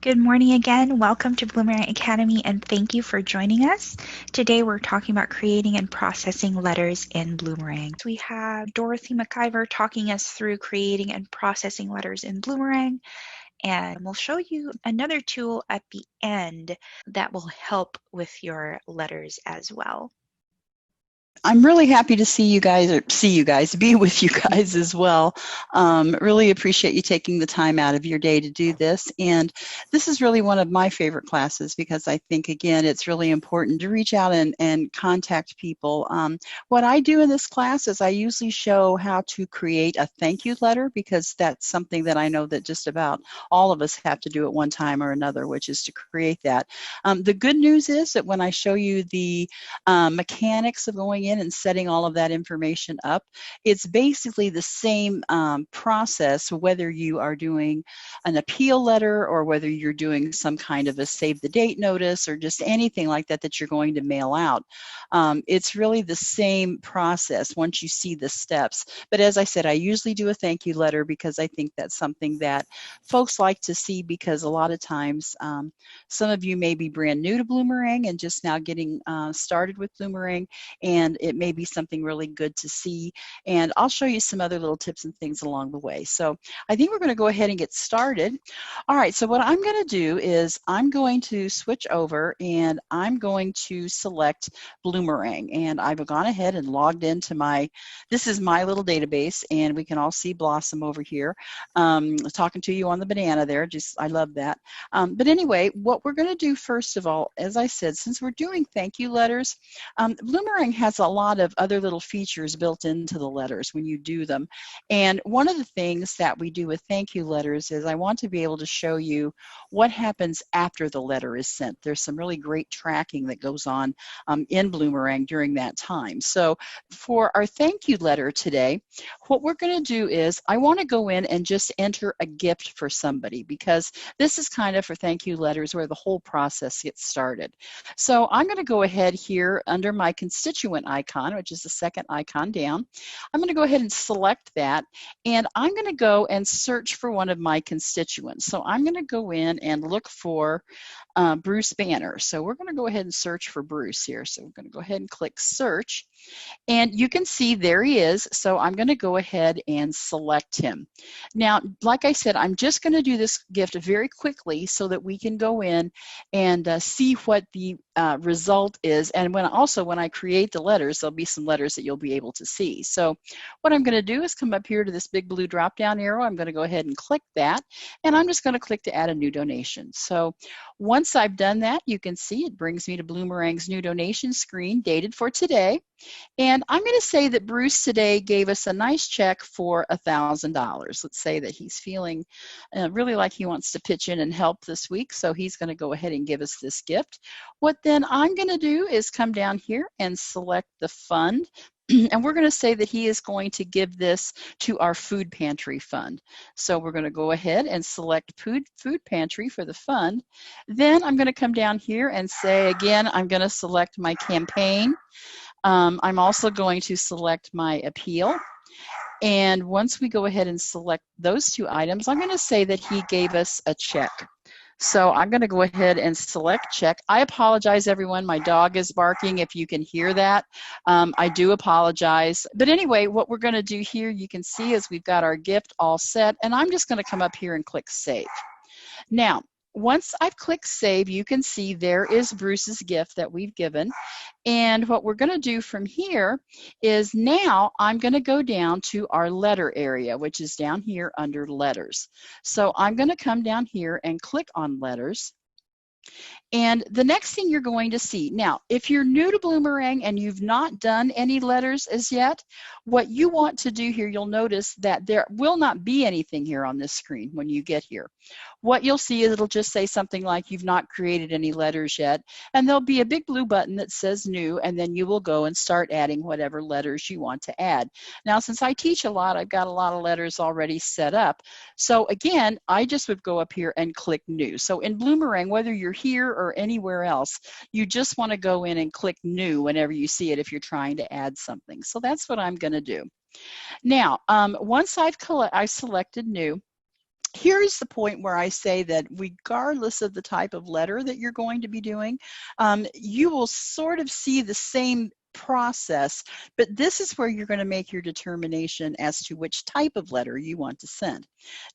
Good morning again. Welcome to Bloomerang Academy and thank you for joining us. Today we're talking about creating and processing letters in Bloomerang. We have Dorothy McIver talking us through creating and processing letters in Bloomerang, and we'll show you another tool at the end that will help with your letters as well. I'm really happy to be with you guys as well. Really appreciate you taking the time out of your day to do this. And this is really one of my favorite classes because I think, again, it's really important to reach out and contact people. What I do in this class is I usually show how to create a thank you letter, because that's something that I know that just about all of us have to do at one time or another, which is to create that. The good news is that when I show you the mechanics of going in and setting all of that information up, it's basically the same process, whether you are doing an appeal letter or whether you're doing some kind of a save the date notice or just anything like that that you're going to mail out. It's really the same process once you see the steps. But as I said, I usually do a thank you letter because I think that's something that folks like to see, because a lot of times some of you may be brand new to Bloomerang and just now getting started with Bloomerang, and it may be something really good to see. And I'll show you some other little tips and things along the way. So I think we're going to go ahead and get started. All right, so what I'm going to do is I'm going to switch over and I'm going to select Bloomerang. And I've gone ahead and logged into this is my little database, and we can all see Blossom over here talking to you on the banana there. I love that. But anyway, what we're going to do first of all, as I said, since we're doing thank you letters, Bloomerang has a lot of other little features built into the letters when you do them. And one of the things that we do with thank you letters is I want to be able to show you what happens after the letter is sent. There's some really great tracking that goes on in Bloomerang during that time. So for our thank you letter today, what we're going to do is I want to go in and just enter a gift for somebody, because this is kind of for thank you letters where the whole process gets started. So I'm going to go ahead here under my constituent icon, which is the second icon down. I'm going to go ahead and select that, and I'm going to go and search for one of my constituents. So I'm going to go in and look for Bruce Banner. So we're going to go ahead and search for Bruce here. So we're going to go ahead and click search, and you can see there he is. So I'm going to go ahead and select him. Now, like I said, I'm just going to do this gift very quickly so that we can go in and see what the result is. And when I create the letters, there'll be some letters that you'll be able to see. So what I'm going to do is come up here to this big blue drop down arrow. I'm going to go ahead and click that, and I'm just going to click to add a new donation. So once I've done that, you can see it brings me to Bloomerang's new donation screen dated for today. And I'm going to say that Bruce today gave us a nice check for $1,000. Let's say that he's feeling really like he wants to pitch in and help this week. So he's going to go ahead and give us this gift. What then I'm going to do is come down here and select the fund. And we're going to say that he is going to give this to our food pantry fund. So we're going to go ahead and select food pantry for the fund. Then I'm going to come down here and say, again, I'm going to select my campaign. I'm also going to select my appeal. And once we go ahead and select those two items, I'm going to say that he gave us a check. So I'm going to go ahead and select check. I apologize, everyone. My dog is barking. If you can hear that, I do apologize. But anyway, what we're going to do here, you can see is we've got our gift all set. And I'm just going to come up here and click save. Now, once I've clicked save, you can see there is Bruce's gift that we've given. And what we're going to do from here is now I'm going to go down to our letter area, which is down here under letters. So I'm going to come down here and click on letters. And the next thing you're going to see, now, if you're new to Bloomerang and you've not done any letters as yet, what you want to do here, you'll notice that there will not be anything here on this screen when you get here. What you'll see is it'll just say something like you've not created any letters yet, and there'll be a big blue button that says new, and then you will go and start adding whatever letters you want to add. Now, since I teach a lot, I've got a lot of letters already set up. So again, I just would go up here and click new. So in Bloomerang, whether you're here or anywhere else, you just want to go in and click new whenever you see it if you're trying to add something. So that's what I'm going to do. Now, once I've selected new, Here's the point where I say that regardless of the type of letter that you're going to be doing, you will sort of see the same process, but this is where you're going to make your determination as to which type of letter you want to send.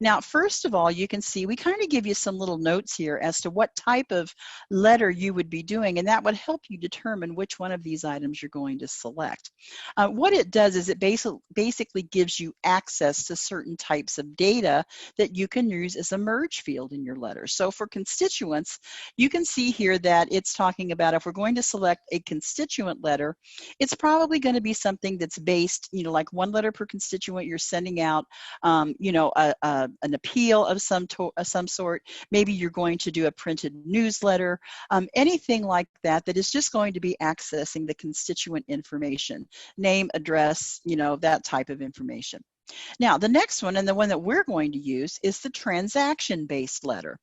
Now, first of all, you can see we kind of give you some little notes here as to what type of letter you would be doing, and that would help you determine which one of these items you're going to select. What it does is it basically gives you access to certain types of data that you can use as a merge field in your letter. So for constituents, you can see here that it's talking about if we're going to select a constituent letter, it's probably going to be something that's based, like one letter per constituent. You're sending out, an appeal of some sort. Maybe you're going to do a printed newsletter, anything like that, that is just going to be accessing the constituent information, name, address, that type of information. Now, the next one, and the one that we're going to use, is the transaction-based letter.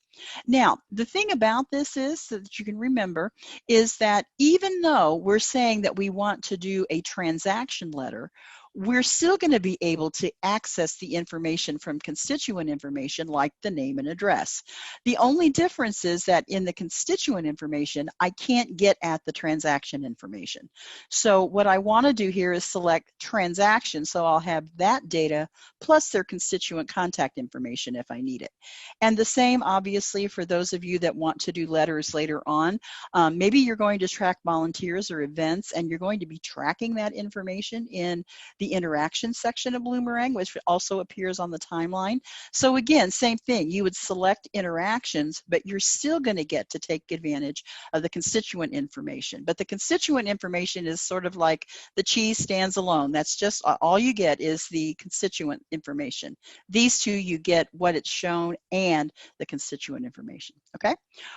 Now, the thing about this is, so that you can remember, is that even though we're saying that we want to do a transaction letter, we're still going to be able to access the information from constituent information like the name and address. The only difference is that in the constituent information, I can't get at the transaction information. So what I want to do here is select transaction, so I'll have that data plus their constituent contact information if I need it. And the same, obviously, for those of you that want to do letters later on. Maybe you're going to track volunteers or events, and you're going to be tracking that information in the interaction section of Bloomerang, which also appears on the timeline. So again, same thing, you would select interactions, but you're still going to get to take advantage of the constituent information. But the constituent information is sort of like the cheese stands alone. That's just all you get is the constituent information. These two, you get what it's shown and the constituent information, okay?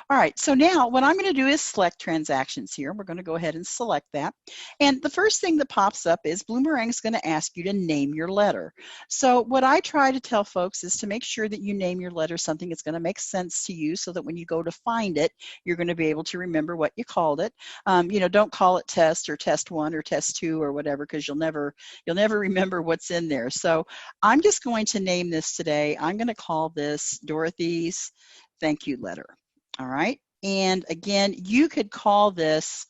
All right, so now what I'm going to do is select transactions here. We're going to go ahead and select that. And the first thing that pops up is Bloomerang is going to ask you to name your letter. So what I try to tell folks is to make sure that you name your letter something that's going to make sense to you, so that when you go to find it, you're going to be able to remember what you called it. Don't call it test or test 1 or test 2 or whatever, because you'll never remember what's in there. So I'm just going to name this today. I'm going to call this Dorothy's thank you letter. All right. And again, you could call this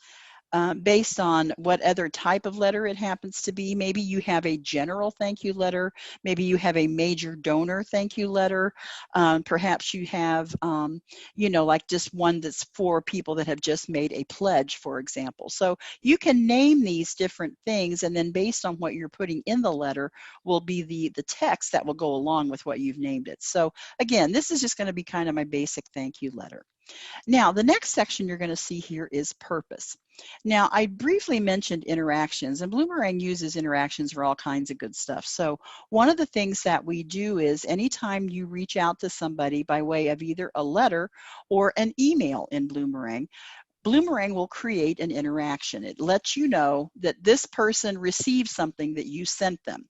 based on what other type of letter it happens to be. Maybe you have a general thank you letter. Maybe you have a major donor thank you letter. Perhaps you have, like just one that's for people that have just made a pledge, for example. So you can name these different things, and then based on what you're putting in the letter will be the text that will go along with what you've named it. So again, this is just going to be kind of my basic thank you letter. Now, the next section you're going to see here is purpose. Now, I briefly mentioned interactions, and Bloomerang uses interactions for all kinds of good stuff. So one of the things that we do is anytime you reach out to somebody by way of either a letter or an email in Bloomerang, Bloomerang will create an interaction. It lets you know that this person received something that you sent them.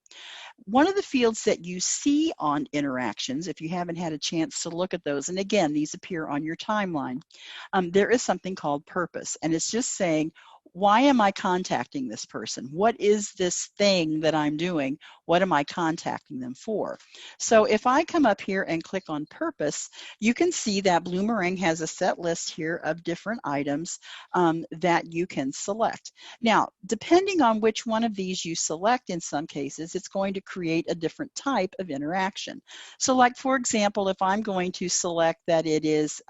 One of the fields that you see on interactions, if you haven't had a chance to look at those, and again, these appear on your timeline, there is something called purpose, and it's just saying, why am I contacting this person? What is this thing that I'm doing? What am I contacting them for? So if I come up here and click on purpose, you can see that Bloomerang has a set list here of different items that you can select. Now, depending on which one of these you select, in some cases, it's going to create a different type of interaction. So like, for example, if I'm going to select that it is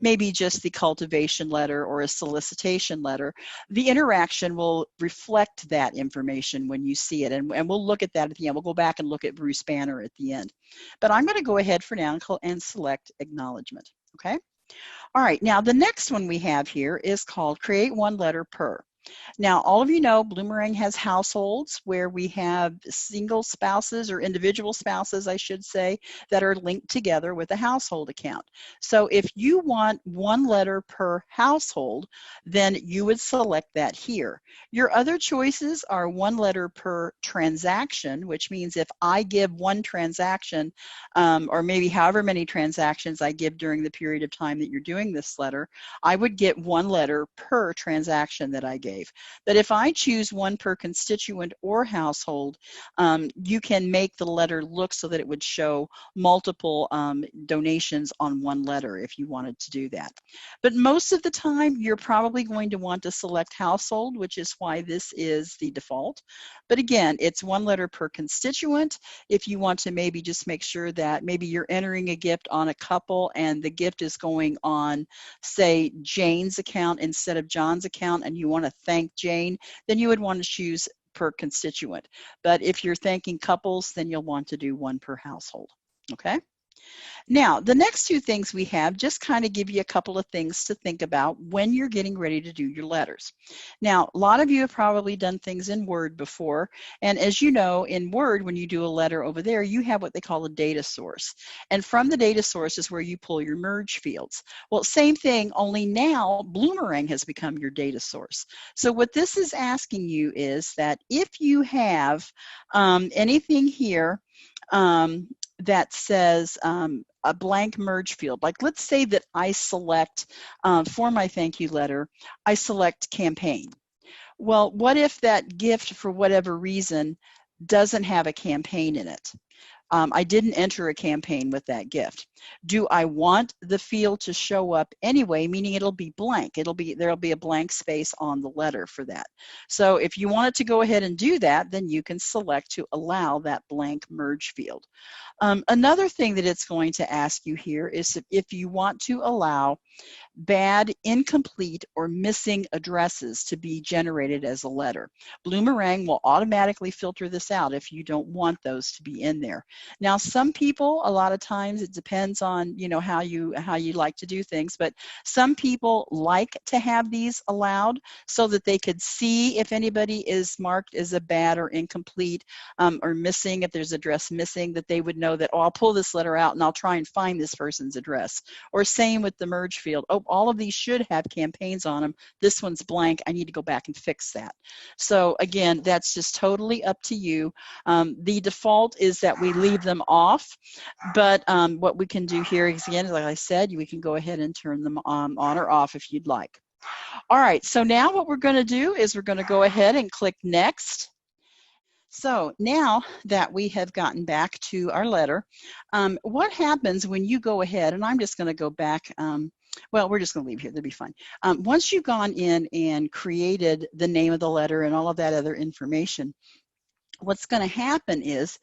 maybe just the cultivation letter or a solicitation letter, the interaction will reflect that information when you see it, and we'll look at that at the end. We'll go back and look at Bruce Banner at the end. But I'm going to go ahead for now and select acknowledgement, okay? All right, now the next one we have here is called create one letter per. Now, all of you know Bloomerang has households where we have single spouses, or individual spouses, I should say, that are linked together with a household account. So if you want one letter per household, then you would select that here. Your other choices are one letter per transaction, which means if I give one transaction, or maybe however many transactions I give during the period of time that you're doing this letter, I would get one letter per transaction that I gave. gave. But if I choose one per constituent or household, you can make the letter look so that it would show multiple donations on one letter if you wanted to do that. But most of the time, you're probably going to want to select household, which is why this is the default. But again, it's one letter per constituent. If you want to maybe just make sure that maybe you're entering a gift on a couple and the gift is going on, say, Jane's account instead of John's account, and you want to thank Jane, then you would want to choose per constituent. But if you're thanking couples, then you'll want to do one per household. Okay? Now, the next two things we have just kind of give you a couple of things to think about when you're getting ready to do your letters. Now, a lot of you have probably done things in Word before, and as you know, in Word, when you do a letter over there, you have what they call a data source. And from the data source is where you pull your merge fields. Well, same thing, only now Bloomerang has become your data source. So what this is asking you is that if you have anything here that says a blank merge field. Like let's say that I select, for my thank you letter, I select campaign. Well, what if that gift, for whatever reason, doesn't have a campaign in it? I didn't enter a campaign with that gift. Do I want the field to show up anyway, meaning it'll be blank? There'll be a blank space on the letter for that. So if you want it to go ahead and do that, then you can select to allow that blank merge field. Another thing that it's going to ask you here is if you want to allow bad, incomplete, or missing addresses to be generated as a letter. Bloomerang will automatically filter this out if you don't want those to be in there. Now, some people, a lot of times, it depends on how you like to do things, but some people like to have these allowed so that they could see if anybody is marked as a bad or incomplete or missing, if there's address missing, that they would know that, oh, I'll pull this letter out and I'll try and find this person's address. Or same with the merge field. Oh, all of these should have campaigns on them. This one's blank. I need to go back and fix that. So again, that's just totally up to you. The default is that we leave them off, but what we can do here is, again, like I said, we can go ahead and turn them on or off if you'd like. All right, so now what we're going to do is we're going to go ahead and click Next. So now that we have gotten back to our letter, what happens when you go ahead, and I'm just going to go back, well, we're just going to leave here, that'll be fine. Once you've gone in and created the name of the letter and all of that other information, what's going to happen is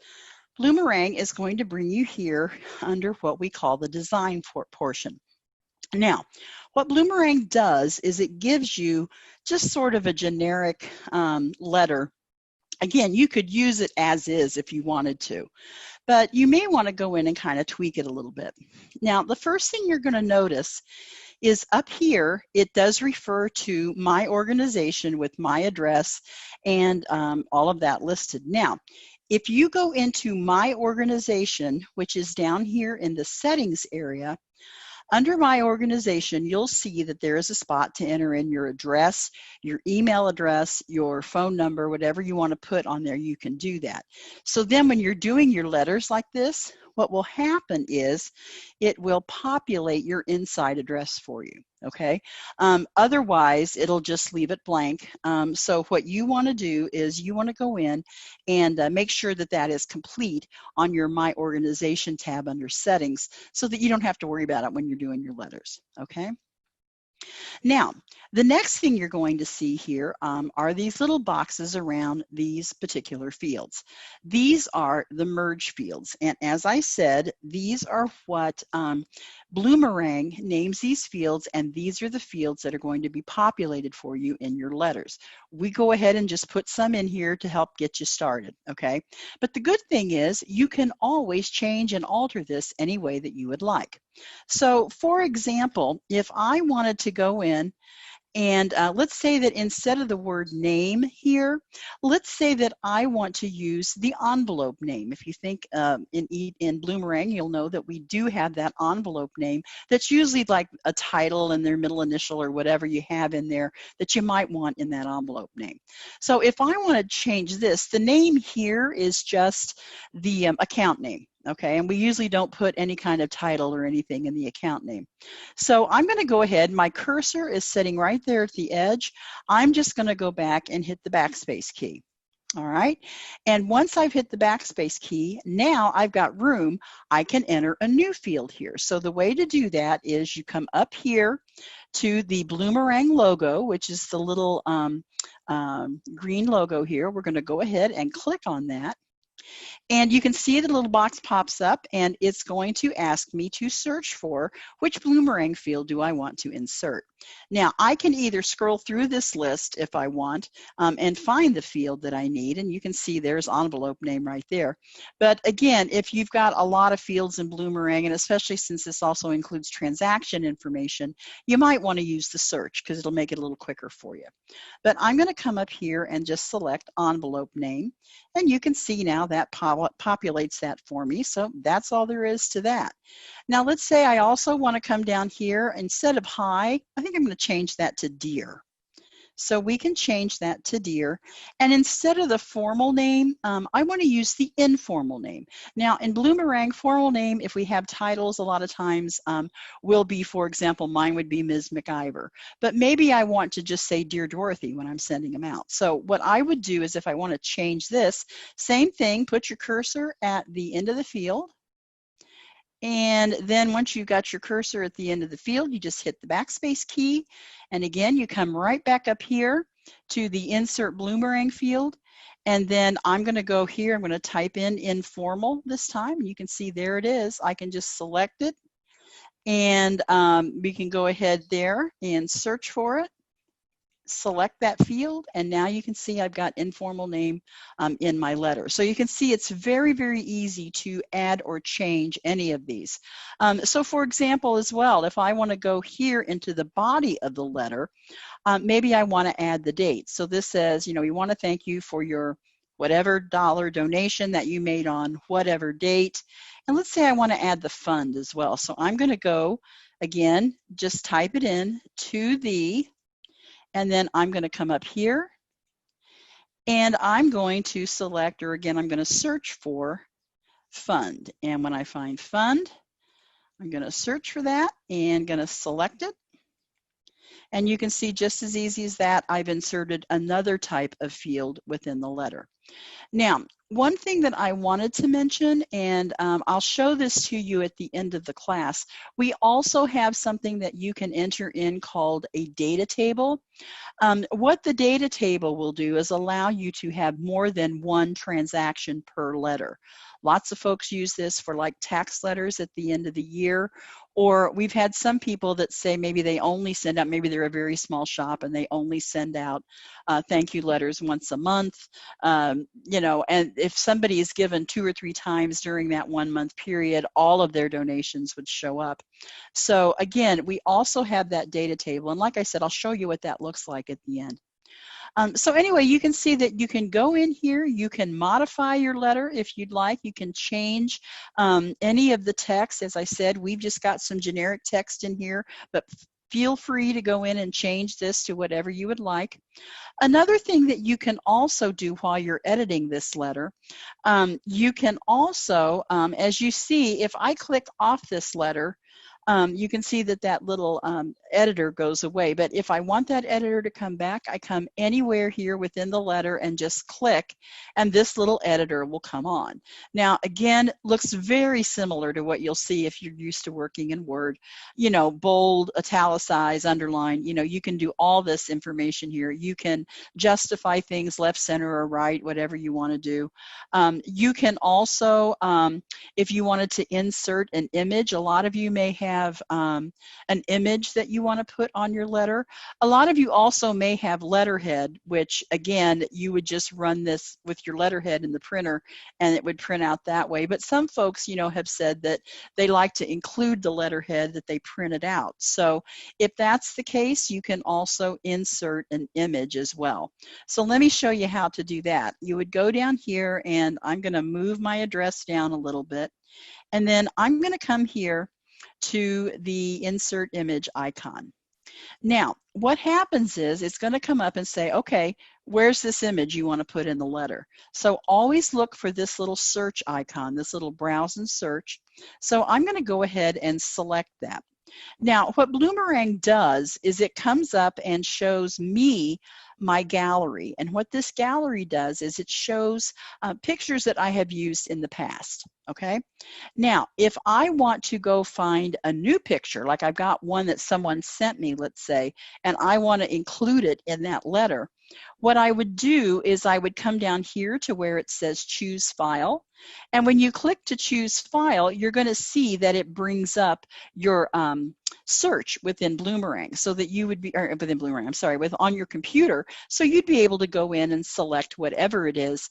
Bloomerang is going to bring you here under what we call the design portion. Now, what Bloomerang does is it gives you just sort of a generic letter. Again, you could use it as is if you wanted to, but you may want to go in and kind of tweak it a little bit. Now, the first thing you're going to notice is up here, it does refer to my organization with my address and all of that listed. Now, if you go into my organization, which is down here in the settings area, under my organization, you'll see that there is a spot to enter in your address, your email address, your phone number, whatever you want to put on there, you can do that. So then when you're doing your letters like this, what will happen is it will populate your inside address for you, okay? Otherwise, it'll just leave it blank. So what you want to do is you want to go in and make sure that that is complete on your My Organization tab under Settings so that you don't have to worry about it when you're doing your letters, okay? Now, the next thing you're going to see here are these little boxes around these particular fields. These are the merge fields, and as I said, these are what Bloomerang names these fields, and these are the fields that are going to be populated for you in your letters. We go ahead and just put some in here to help get you started, okay? But the good thing is you can always change and alter this any way that you would like. So, for example, if I wanted to go in and let's say that instead of the word name here, let's say that I want to use the envelope name. If you think in Bloomerang, you'll know that we do have that envelope name that's usually like a title and their middle initial or whatever you have in there that you might want in that envelope name. So if I want to change this, the name here is just the account name. Okay, and we usually don't put any kind of title or anything in the account name. So I'm going to go ahead, my cursor is sitting right there at the edge. I'm just going to go back and hit the backspace key. All right, and once I've hit the backspace key, now I've got room. I can enter a new field here. So the way to do that is you come up here to the Bloomerang logo, which is the little green logo here. We're going to go ahead and click on that. And you can see the little box pops up, and it's going to ask me to search for which Bloomerang field do I want to insert. Now, I can either scroll through this list if I want and find the field that I need, and you can see there's envelope name right there. But again, if you've got a lot of fields in Bloomerang, and especially since this also includes transaction information, you might want to use the search because it'll make it a little quicker for you. But I'm going to come up here and just select envelope name, and you can see now that populates that for me. So that's all there is to that. Now let's say I also want to come down here, instead of hi, I think I'm going to change that to dear. So we can change that to dear. And instead of the formal name, I want to use the informal name. Now in Bloomerang, formal name, if we have titles, a lot of times will be, for example, mine would be Ms. McIver. But maybe I want to just say Dear Dorothy when I'm sending them out. So what I would do is if I want to change this, same thing, put your cursor at the end of the field. And then once you've got your cursor at the end of the field, you just hit the backspace key. And again, you come right back up here to the Insert Bloomerang field. And then I'm going to go here, I'm going to type in informal this time. You can see there it is. I can just select it. And we can go ahead there and search for it. Select that field, and now you can see I've got informal name in my letter. So you can see it's very, very easy to add or change any of these. So for example, as well, if I want to go here into the body of the letter, maybe I want to add the date. So this says, you know, we want to thank you for your whatever dollar donation that you made on whatever date. And let's say I want to add the fund as well. So I'm going to go, again, just type it in to the, and then I'm going to come up here and I'm going to select, or again, I'm going to search for fund. And when I find fund, I'm going to search for that and going to select it. And you can see just as easy as that, I've inserted another type of field within the letter. Now, one thing that I wanted to mention, and I'll show this to you at the end of the class, we also have something that you can enter in called a data table. What the data table will do is allow you to have more than one transaction per letter. Lots of folks use this for like tax letters at the end of the year, or we've had some people that say maybe they only send out, maybe they're a very small shop and they only send out thank you letters once a month, you know, and if somebody is given 2 or 3 times during that 1 month period, all of their donations would show up. So again, we also have that data table, and like I said, I'll show you what that looks like at the end. So anyway, you can see that you can go in here, you can modify your letter if you'd like, you can change any of the text. As I said, we've just got some generic text in here, but feel free to go in and change this to whatever you would like. Another thing that you can also do while you're editing this letter, you can also, as you see, if I click off this letter, you can see that that little editor goes away. But if I want that editor to come back, I come anywhere here within the letter and just click, and this little editor will come on. Now, again, looks very similar to what you'll see if you're used to working in Word. You know, bold, italicize, underline, you know, you can do all this information here. You can justify things left, center, or right, whatever you want to do. You can also, if you wanted to insert an image, a lot of you may have an image that you want to put on your letter. A lot of you also may have letterhead, which again, you would just run this with your letterhead in the printer and it would print out that way. But some folks, you know, have said that they like to include the letterhead that they printed out. So if that's the case, you can also insert an image as well. So let me show you how to do that. You would go down here, and I'm going to move my address down a little bit, and then I'm going to come here to the insert image icon. Now, what happens is it's going to come up and say, okay, where's this image you want to put in the letter? So always look for this little search icon, this little browse and search. So I'm going to go ahead and select that. Now, what Bloomerang does is it comes up and shows me my gallery. And what this gallery does is it shows pictures that I have used in the past, okay? Now, if I want to go find a new picture, like I've got one that someone sent me, let's say, and I want to include it in that letter, what I would do is I would come down here to where it says choose file. And when you click to choose file, you're going to see that it brings up your search within Bloomerang, so that you would be, or within Bloomerang, I'm sorry, on your computer, so you'd be able to go in and select whatever it is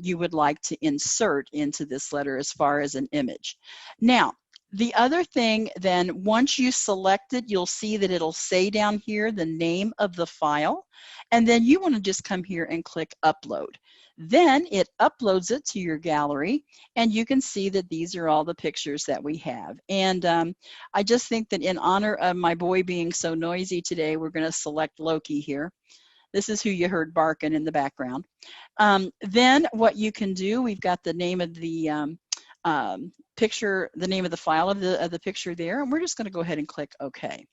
you would like to insert into this letter as far as an image. Now, the other thing then, once you select it, you'll see that it'll say down here the name of the file, and then you want to just come here and click upload. Then it uploads it to your gallery, and you can see that these are all the pictures that we have. And I just think that in honor of my boy being so noisy today, we're going to select Loki here. This is who you heard barking in the background. Then what you can do, we've got the name of the picture, the name of the file of the picture there, and we're just going to go ahead and click OK.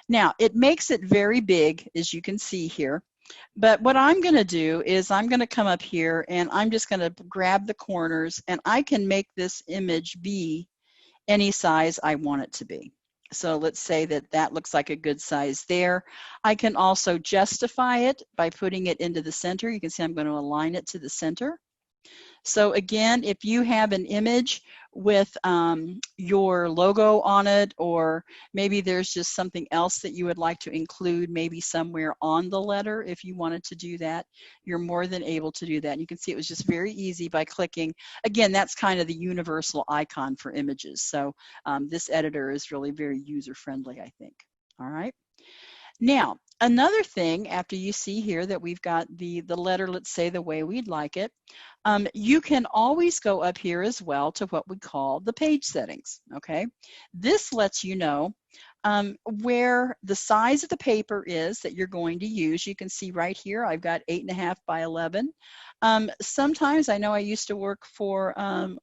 Now, it makes it very big, as you can see here. But what I'm going to do is I'm going to come up here and I'm just going to grab the corners, and I can make this image be any size I want it to be. So let's say that that looks like a good size there. I can also justify it by putting it into the center. You can see I'm going to align it to the center. So again, if you have an image with your logo on it, or maybe there's just something else that you would like to include maybe somewhere on the letter, if you wanted to do that, you're more than able to do that. And you can see it was just very easy by clicking. Again, that's kind of the universal icon for images. So this editor is really very user-friendly, I think. All right. Now, another thing, after you see here that we've got the letter, let's say the way we'd like it, you can always go up here as well to what we call the page settings, okay? This lets you know where the size of the paper is that you're going to use. You can see right here, I've got 8.5 by 11. Sometimes, I know I used to work for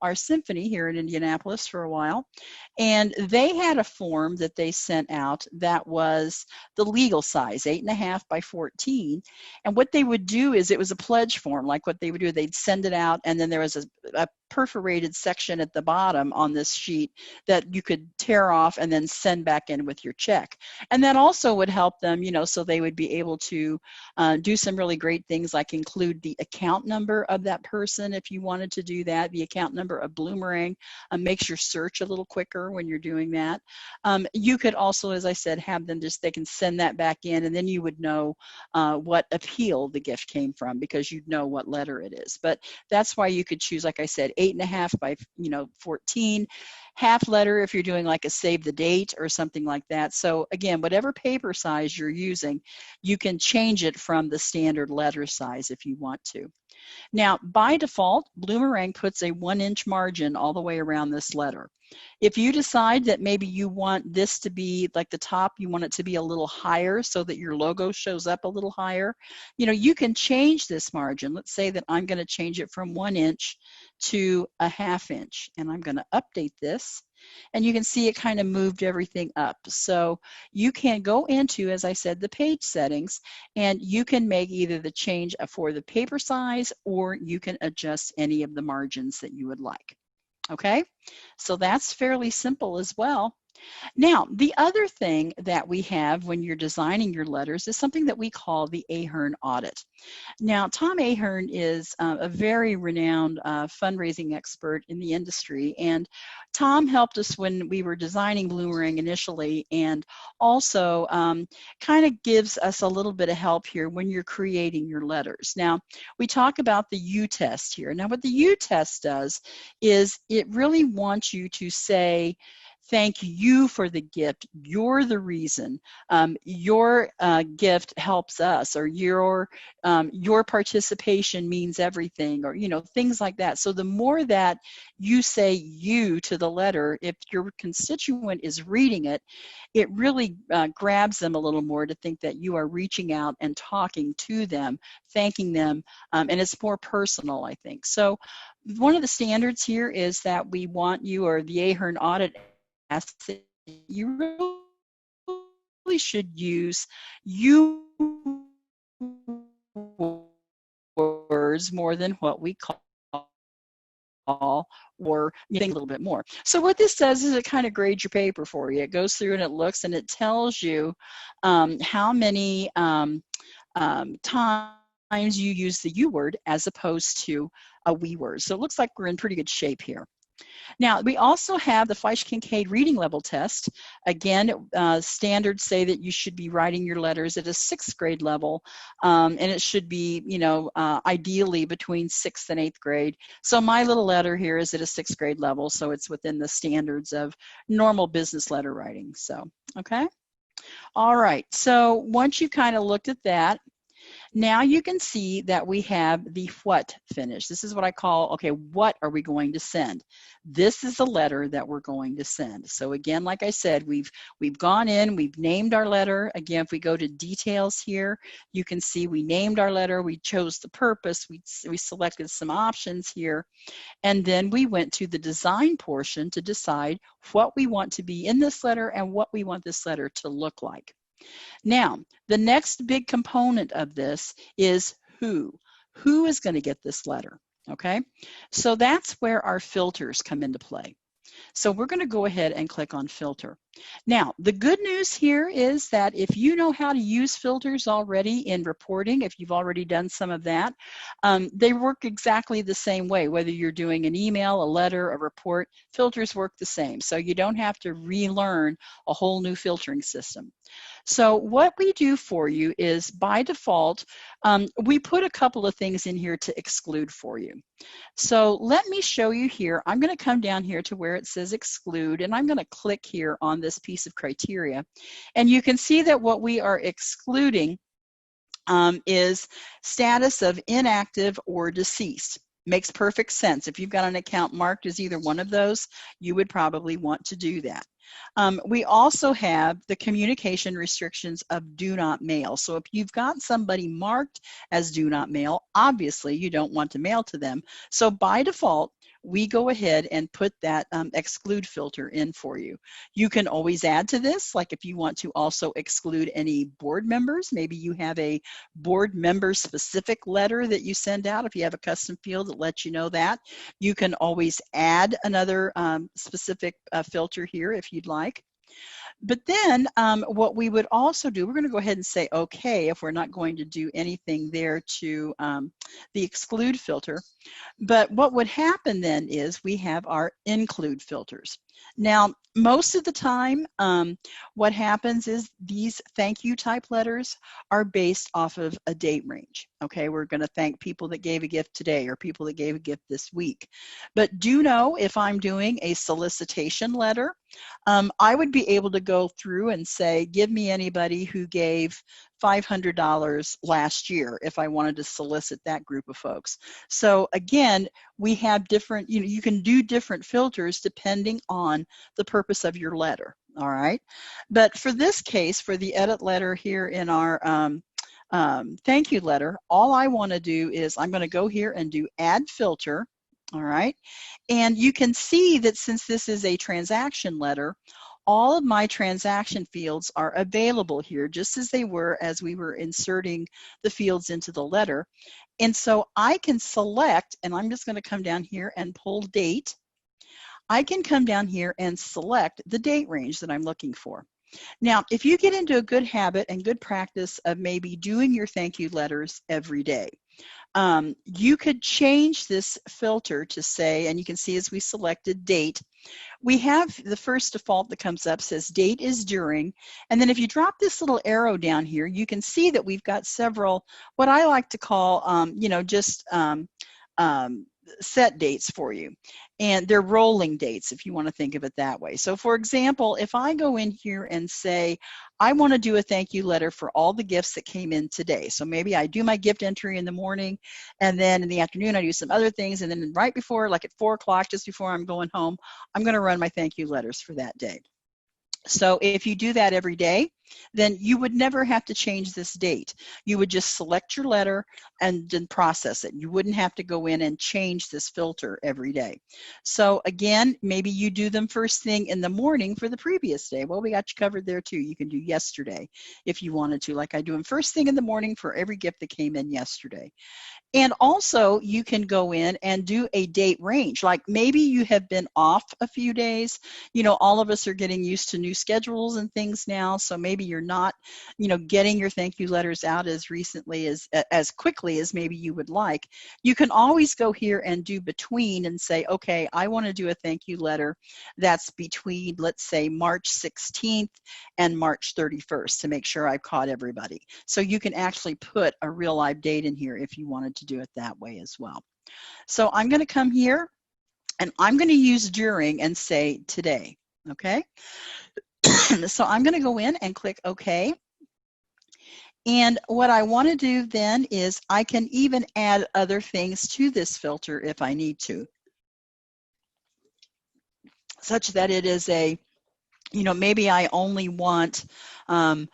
our symphony here in Indianapolis for a while, and they had a form that they sent out that was the legal size, 8.5 by 14. And what they would do is, it was a pledge form. Like what they would do, they'd send it out, and then there was a perforated section at the bottom on this sheet that you could tear off and then send back in with your check. And that also would help them, you know, so they would be able to do some really great things, like include the account number of that person if you wanted to do that. The account number of Bloomerang makes your search a little quicker when you're doing that. You could also, as I said, have them just, they can send that back in, and then you would know what appeal the gift came from, because you'd know what letter it is. But that's why you could choose, like I said, 8.5 by 14, half letter if you're doing like a save the date or something like that. So again, whatever paper size you're using, you can change it from the standard letter size if you want to. Now, by default, Bloomerang puts a 1-inch margin all the way around this letter. If you decide that maybe you want this to be like the top, you want it to be a little higher so that your logo shows up a little higher, you know, you can change this margin. Let's say that I'm going to change it from 1 inch to a 1/2 inch, and I'm going to update this. And you can see it kind of moved everything up. So you can go into, as I said, the page settings, and you can make either the change for the paper size, or you can adjust any of the margins that you would like. Okay, so that's fairly simple as well. Now, the other thing that we have when you're designing your letters is something that we call the Ahern Audit. Now, Tom Ahern is a very renowned fundraising expert in the industry, and Tom helped us when we were designing Bloomerang initially, and also kind of gives us a little bit of help here when you're creating your letters. Now, we talk about the U test here. Now, what the U test does is it really wants you to say thank you for the gift. You're the reason. Your gift helps us, or your participation means everything, or things like that. So the more that you say you to the letter, if your constituent is reading it, it really grabs them a little more to think that you are reaching out and talking to them, thanking them, and it's more personal, I think. So one of the standards here is that we want you, or the Ahern Audit asks, that you really should use you words more than what we call or think a little bit more. So what this does is it kind of grades your paper for you. It goes through and it looks and it tells you how many times you use the you word as opposed to a we word. So it looks like we're in pretty good shape here. Now, we also have the Fleisch-Kincaid reading level test. Again, standards say that you should be writing your letters at a 6th grade level, and it should be, ideally between 6th and 8th grade. So my little letter here is at a 6th grade level, so it's within the standards of normal business letter writing. So, okay. All right, so once you kind of looked at that, now you can see that we have the what finish. This is what I call, okay, what are we going to send? This is the letter that we're going to send. So again, like I said, we've gone in, we've named our letter. Again, if we go to details here, you can see we named our letter, we chose the purpose, we selected some options here, and then we went to the design portion to decide what we want to be in this letter and what we want this letter to look like. Now, the next big component of this is who. Who is going to get this letter, okay? So that's where our filters come into play. So we're going to go ahead and click on filter. Now, the good news here is that if you know how to use filters already in reporting, if you've already done some of that, they work exactly the same way. Whether you're doing an email, a letter, a report, filters work the same. So you don't have to relearn a whole new filtering system. So what we do for you is, by default, we put a couple of things in here to exclude for you. So let me show you here. I'm going to come down here to where it says exclude, and I'm going to click here on this piece of criteria. And you can see that what we are excluding is status of inactive or deceased. Makes perfect sense. If you've got an account marked as either one of those, you would probably want to do that. We also have the communication restrictions of do not mail. So if you've got somebody marked as do not mail, obviously you don't want to mail to them. So by default, we go ahead and put that exclude filter in for you. You can always add to this, like if you want to also exclude any board members. Maybe you have a board member specific letter that you send out. If you have a custom field that lets you know that, you can always add another specific filter here if you'd like. But then what we would also do, we're going to go ahead and say okay if we're not going to do anything there to the exclude filter. But what would happen then is we have our include filters. Now, most of the time, what happens is these thank you type letters are based off of a date range. Okay, we're going to thank people that gave a gift today or people that gave a gift this week. But do know if I'm doing a solicitation letter, I would be able to go through and say, give me anybody who gave $500 last year if I wanted to solicit that group of folks. So again, we have different, you can do different filters depending on the purpose of your letter, all right? But for this case, for the edit letter here in our thank you letter, all I want to do is I'm going to go here and do add filter, all right? And you can see that since this is a transaction letter, all of my transaction fields are available here just as they were as we were inserting the fields into the letter. And so I can select, and I'm just going to come down here and pull date. I can come down here and select the date range that I'm looking for. Now, if you get into a good habit and good practice of maybe doing your thank you letters every day, you could change this filter to say, and you can see as we selected date, we have the first default that comes up says date is during, and then if you drop this little arrow down here, you can see that we've got several, what I like to call, set dates for you, and they're rolling dates if you want to think of it that way. So for example, if I go in here and say I want to do a thank you letter for all the gifts that came in today, so maybe I do my gift entry in the morning, and then in the afternoon I do some other things, and then right before, like at 4 o'clock, just before I'm going home, I'm going to run my thank you letters for that day. So if you do that every day, then you would never have to change this date. You would just select your letter and then process it. You wouldn't have to go in and change this filter every day. So again, maybe you do them first thing in the morning for the previous day. Well, we got you covered there too. You can do yesterday if you wanted to, like I do them first thing in the morning for every gift that came in yesterday. And also you can go in and do a date range. Like maybe you have been off a few days. You know, all of us are getting used to new schedules and things now. So maybe you're not, you know, getting your thank you letters out as recently as quickly as maybe you would like. You can always go here and do between and say, okay, I want to do a thank you letter that's between, let's say, March 16th and March 31st to make sure I've caught everybody. So you can actually put a real live date in here if you wanted to do it that way as well. So I'm going to come here and I'm going to use during and say today, okay? So I'm going to go in and click OK. And what I want to do then is I can even add other things to this filter if I need to, such that it is a, you know, maybe I only want a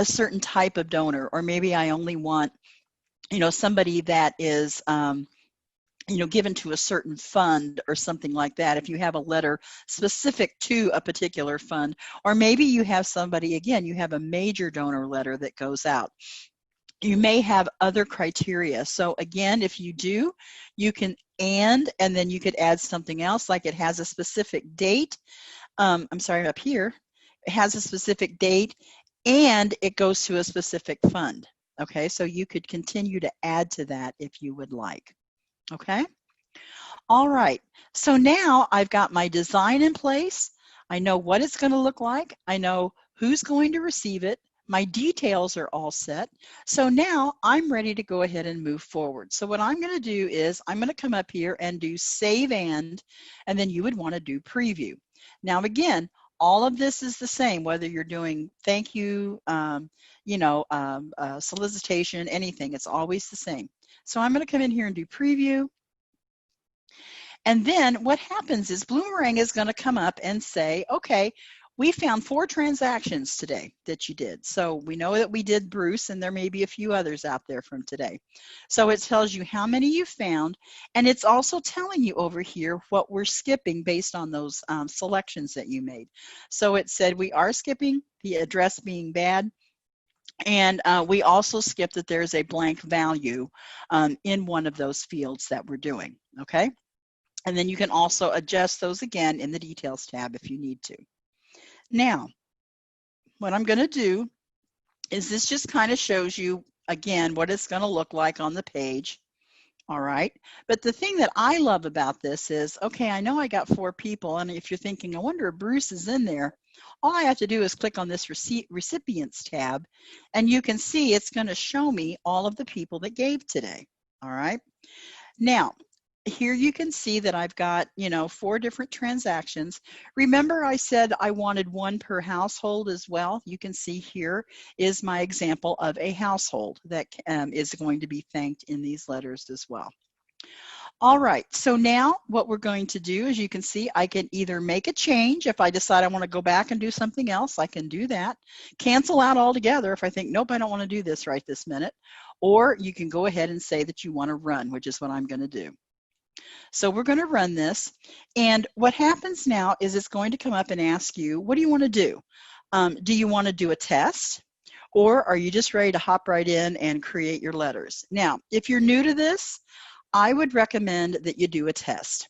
certain type of donor, or maybe I only want, you know, somebody that is, you know, given to a certain fund or something like that, if you have a letter specific to a particular fund, or maybe you have somebody, again, you have a major donor letter that goes out. You may have other criteria. So again, if you do, you can and then you could add something else, like it has a specific date. I'm sorry, up here, it has a specific date and it goes to a specific fund. Okay, so you could continue to add to that if you would like. Okay, all right, so now I've got my design in place. I know what it's going to look like. I know who's going to receive it. My details are all set. So now I'm ready to go ahead and move forward. So what I'm going to do is I'm going to come up here and do save and then you would want to do preview. Now again, all of this is the same, whether you're doing thank you, you know, solicitation, anything, it's always the same. So I'm going to come in here and do preview. And then what happens is Bloomerang is going to come up and say, okay, we found 4 transactions today that you did. So we know that we did Bruce, and there may be a few others out there from today. So it tells you how many you found, and it's also telling you over here what we're skipping based on those selections that you made. So it said we are skipping the address being bad, and we also skipped that there's a blank value in one of those fields that we're doing, okay? And then you can also adjust those again in the details tab if you need to. Now, what I'm going to do is this just kind of shows you, again, what it's going to look like on the page. All right. But the thing that I love about this is, okay, I know I got 4 people. And if you're thinking, I wonder if Bruce is in there, all I have to do is click on this Recipients tab, and you can see it's going to show me all of the people that gave today. All right. Now, here you can see that I've got, you know, 4 different transactions. Remember I said I wanted 1 per household as well. You can see here is my example of a household that is going to be thanked in these letters as well. All right, so now what we're going to do, as you can see, I can either make a change. If I decide I want to go back and do something else, I can do that. Cancel out altogether if I think, nope, I don't want to do this right this minute. Or you can go ahead and say that you want to run, which is what I'm going to do. So we're going to run this, and what happens now is it's going to come up and ask you, what do you want to do? Do you want to do a test, or are you just ready to hop right in and create your letters? Now, if you're new to this, I would recommend that you do a test.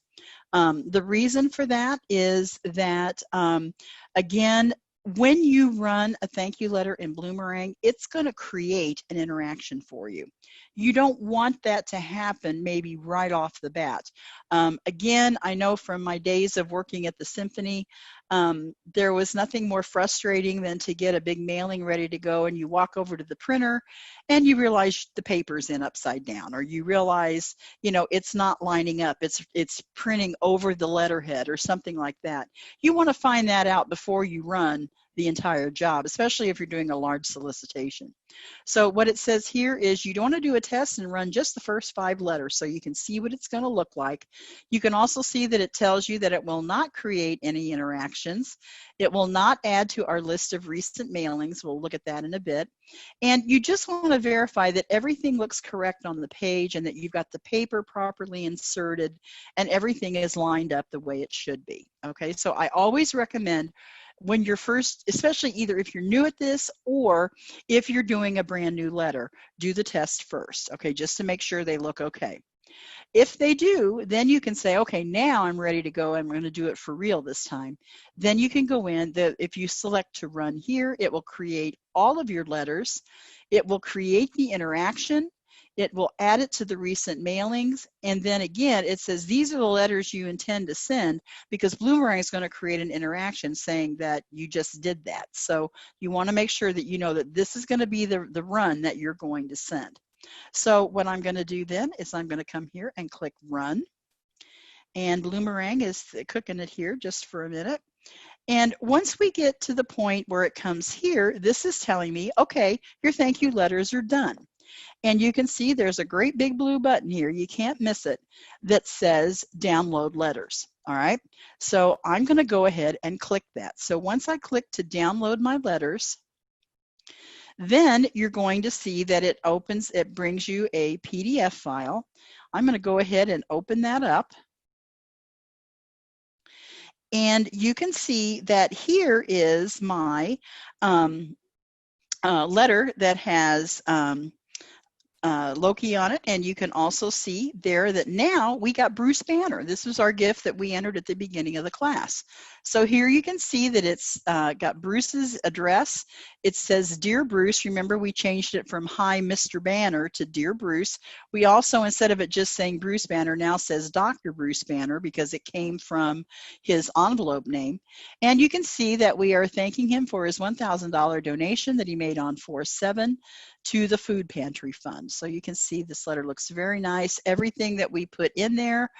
The reason for that is that, again, when you run a thank you letter in Bloomerang, it's going to create an interaction for you. You don't want that to happen maybe right off the bat. Again, I know from my days of working at the Symphony, There was nothing more frustrating than to get a big mailing ready to go and you walk over to the printer and you realize the paper's in upside down, or you realize, you know, it's not lining up, it's printing over the letterhead or something like that. You want to find that out before you run the entire job, especially if you're doing a large solicitation. So what it says here is you don't want to do a test and run just the first 5 letters so you can see what it's going to look like. You can also see that it tells you that it will not create any interactions. It will not add to our list of recent mailings. We'll look at that in a bit. And you just want to verify that everything looks correct on the page and that you've got the paper properly inserted and everything is lined up the way it should be. Okay, so I always recommend when you're first, especially either if you're new at this or if you're doing a brand new letter, do the test first, okay, just to make sure they look okay. If they do, then you can say, okay, now I'm ready to go. I'm going to do it for real this time. Then you can go in. If you select to run here, it will create all of your letters. It will create the interaction. It will add it to the recent mailings. And then again, it says these are the letters you intend to send, because Bloomerang is going to create an interaction saying that you just did that. So you want to make sure that you know that this is going to be the run that you're going to send. So what I'm going to do then is I'm going to come here and click run. And Bloomerang is cooking it here just for a minute. And once we get to the point where it comes here, this is telling me, okay, your thank you letters are done. And you can see there's a great big blue button here, you can't miss it, that says download letters. All right, so I'm going to go ahead and click that. So once I click to download my letters, then you're going to see that it opens, it brings you a PDF file. I'm going to go ahead and open that up. And you can see that here is my letter that has Loki on it, and you can also see there that now we got Bruce Banner. This was our gift that we entered at the beginning of the class. So here you can see that it's got Bruce's address. It says Dear Bruce. Remember, we changed it from Hi Mr. Banner to Dear Bruce. We also, instead of it just saying Bruce Banner, now says Dr. Bruce Banner because it came from his envelope name. And you can see that we are thanking him for his $1,000 donation that he made on 4/7 to the food pantry fund. So you can see this letter looks very nice. Everything that we put in there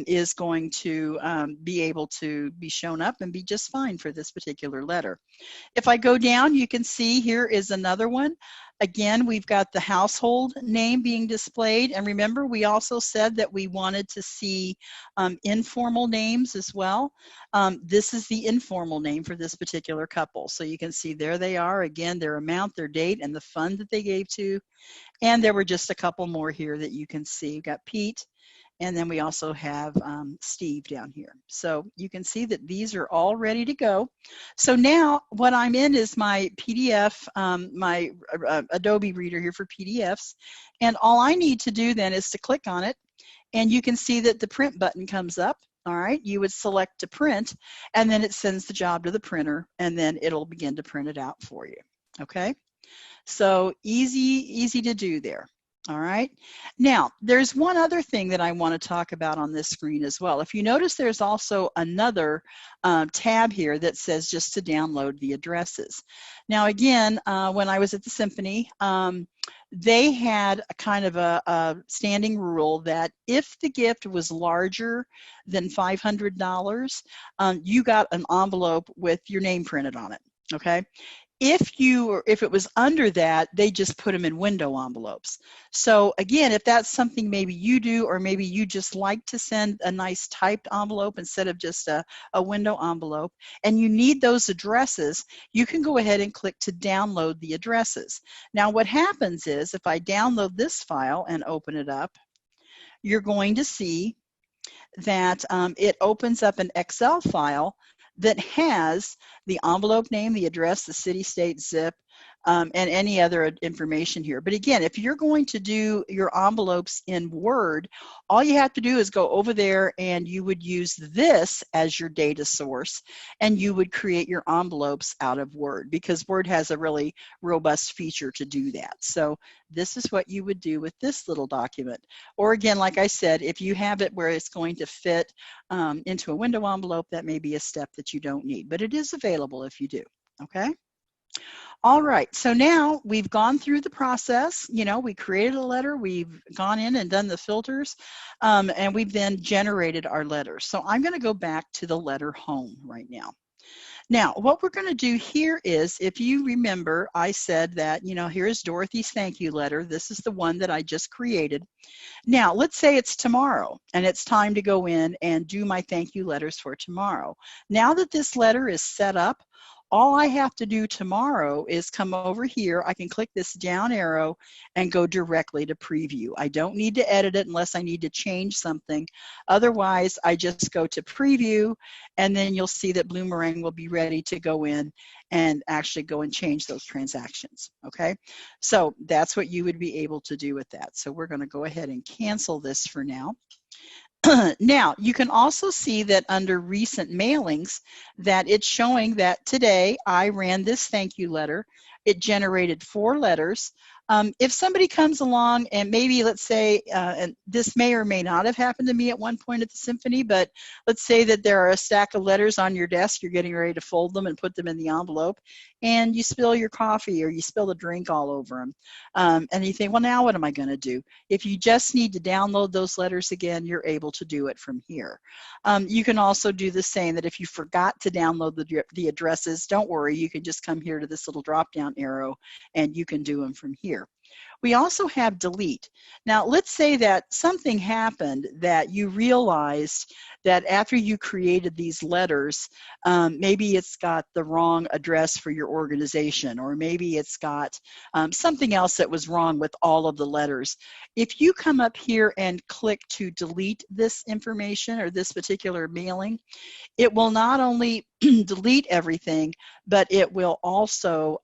is going to be able to be shown up and be just fine for this particular letter. If I go down, you can see here is another one. Again, we've got the household name being displayed. And remember, we also said that we wanted to see informal names as well. This is the informal name for this particular couple. So you can see there they are, again, their amount, their date, and the fund that they gave to. And there were just a couple more here that you can see. We've got Pete, and then we also have Steve down here. So you can see that these are all ready to go. So now what I'm in is my PDF, my Adobe Reader here for PDFs. And all I need to do then is to click on it. And you can see that the print button comes up. All right, you would select to print, and then it sends the job to the printer, and then it'll begin to print it out for you. Okay, so easy to do there. All right, now there's one other thing that I want to talk about on this screen as well. If you notice, there's also another tab here that says just to download the addresses. Now again, when I was at the Symphony, they had a kind of a standing rule that if the gift was larger than $500, you got an envelope with your name printed on it. Okay. If it was under that, they just put them in window envelopes. So again, if that's something maybe you do, or maybe you just like to send a nice typed envelope instead of just a window envelope, and you need those addresses, you can go ahead and click to download the addresses. Now what happens is, if I download this file and open it up, you're going to see that it opens up an Excel file that has the envelope name, the address, the city, state, zip, and any other information here. But again, if you're going to do your envelopes in Word, all you have to do is go over there and you would use this as your data source, and you would create your envelopes out of Word, because Word has a really robust feature to do that. So this is what you would do with this little document. Or again, like I said, if you have it where it's going to fit into a window envelope, that may be a step that you don't need, but it is available if you do. Okay. All right, so now we've gone through the process. You know, we created a letter, we've gone in and done the filters, and we've then generated our letters. So I'm going to go back to the letter home right now. Now, what we're going to do here is, if you remember, I said that, you know, here's Dorothy's thank you letter. This is the one that I just created. Now, let's say it's tomorrow and it's time to go in and do my thank you letters for tomorrow. Now that this letter is set up, all I have to do tomorrow is come over here. I can click this down arrow and go directly to preview. I don't need to edit it unless I need to change something. Otherwise, I just go to preview, and then you'll see that Bloomerang will be ready to go in and actually go and change those transactions. Okay, so that's what you would be able to do with that. So we're going to go ahead and cancel this for now. Now, you can also see that under recent mailings that it's showing that today I ran this thank you letter. It generated 4 letters. If somebody comes along and maybe, let's say, and this may or may not have happened to me at one point at the symphony, but let's say that there are a stack of letters on your desk, you're getting ready to fold them and put them in the envelope, and you spill your coffee or you spill the drink all over them. And you think, well, now what am I going to do? If you just need to download those letters again, you're able to do it from here. You can also do the same, that if you forgot to download the addresses, don't worry, you can just come here to this little drop down arrow and you can do them from here. We also have delete. Now, let's say that something happened that you realized that after you created these letters, maybe it's got the wrong address for your organization, or maybe it's got something else that was wrong with all of the letters. If you come up here and click to delete this information or this particular mailing, it will not only delete everything, but it will also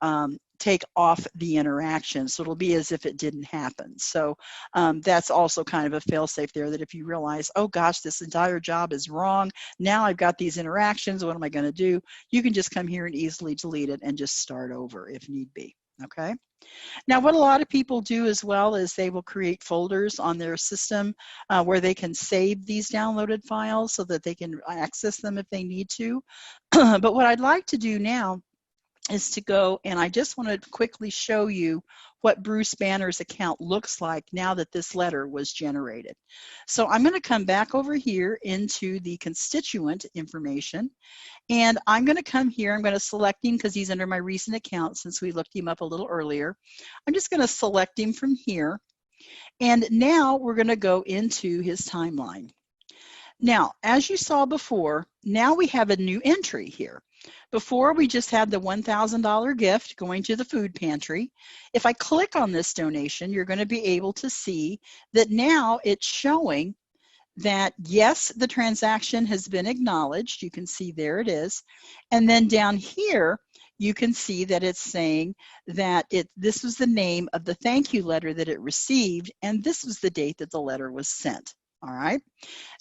take off the interaction. So it'll be as if it didn't happen. So that's also kind of a fail-safe there, that if you realize, oh gosh, this entire job is wrong, now I've got these interactions, what am I going to do? You can just come here and easily delete it and just start over if need be. Okay. Now, what a lot of people do as well is they will create folders on their system where they can save these downloaded files so that they can access them if they need to. But what I'd like to do now is to go, and I just want to quickly show you what Bruce Banner's account looks like now that this letter was generated. So I'm going to come back over here into the constituent information, and I'm going to come here. I'm going to select him because he's under my recent account since we looked him up a little earlier. I'm just going to select him from here, and now we're going to go into his timeline. Now, as you saw before, now we have a new entry here. Before, we just had the $1,000 gift going to the food pantry. If I click on this donation, you're going to be able to see that now it's showing that, yes, the transaction has been acknowledged. You can see there it is. And then down here, you can see that it's saying that this was the name of the thank you letter that it received, and this was the date that the letter was sent. All right.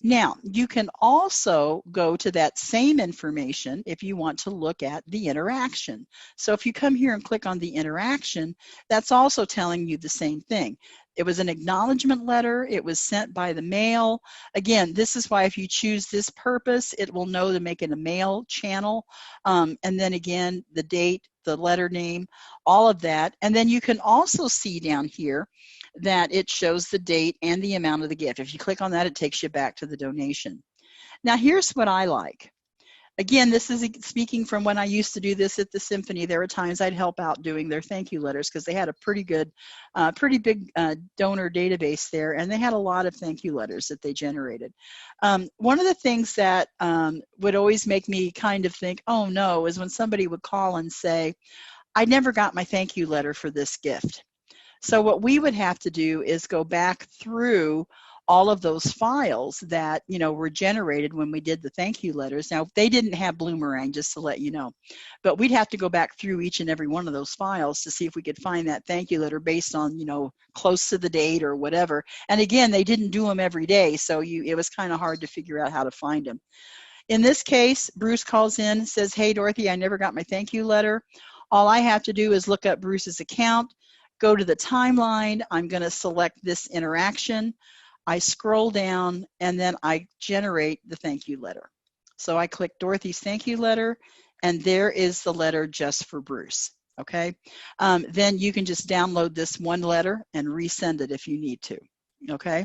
Now, you can also go to that same information if you want to look at the interaction. So if you come here and click on the interaction, that's also telling you the same thing. It was an acknowledgement letter. It was sent by the mail. Again, this is why if you choose this purpose, it will know to make it a mail channel. And then again, the date, the letter name, all of that. And then you can also see down here that it shows the date and the amount of the gift. If you click on that, it takes you back to the donation. Now, here's what I like. Again, this is speaking from when I used to do this at the symphony. There were times I'd help out doing their thank you letters because they had a pretty good, pretty big donor database there, and they had a lot of thank you letters that they generated. One of the things that would always make me kind of think, oh no, is when somebody would call and say, I never got my thank you letter for this gift. So what we would have to do is go back through all of those files that, you know, were generated when we did the thank you letters. Now, they didn't have Bloomerang, just to let you know, but we'd have to go back through each and every one of those files to see if we could find that thank you letter based on, you know, close to the date or whatever. And again, they didn't do them every day, so it was kind of hard to figure out how to find them. In this case, Bruce calls in, says, hey, Dorothy, I never got my thank you letter. All I have to do is look up Bruce's account, go to the timeline. I'm going to select this interaction. I scroll down, and then I generate the thank you letter. So I click Dorothy's thank you letter, and there is the letter just for Bruce. Okay. Then you can just download this one letter and resend it if you need to. Okay.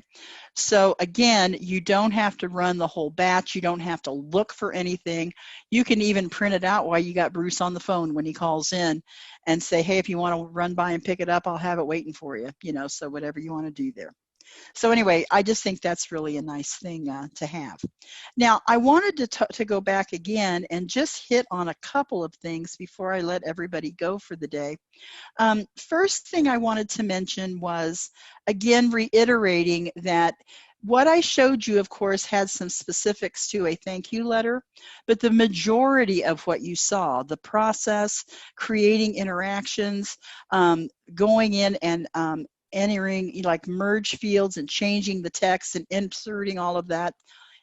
So again, you don't have to run the whole batch. You don't have to look for anything. You can even print it out while you got Bruce on the phone when he calls in and say, hey, if you want to run by and pick it up, I'll have it waiting for you, you know, so whatever you want to do there. So anyway, I just think that's really a nice thing to have. Now, I wanted to go back again and just hit on a couple of things before I let everybody go for the day. First thing I wanted to mention was, again, reiterating that what I showed you, of course, had some specifics to a thank you letter, but the majority of what you saw, the process, creating interactions, going in and entering like merge fields and changing the text and inserting all of that,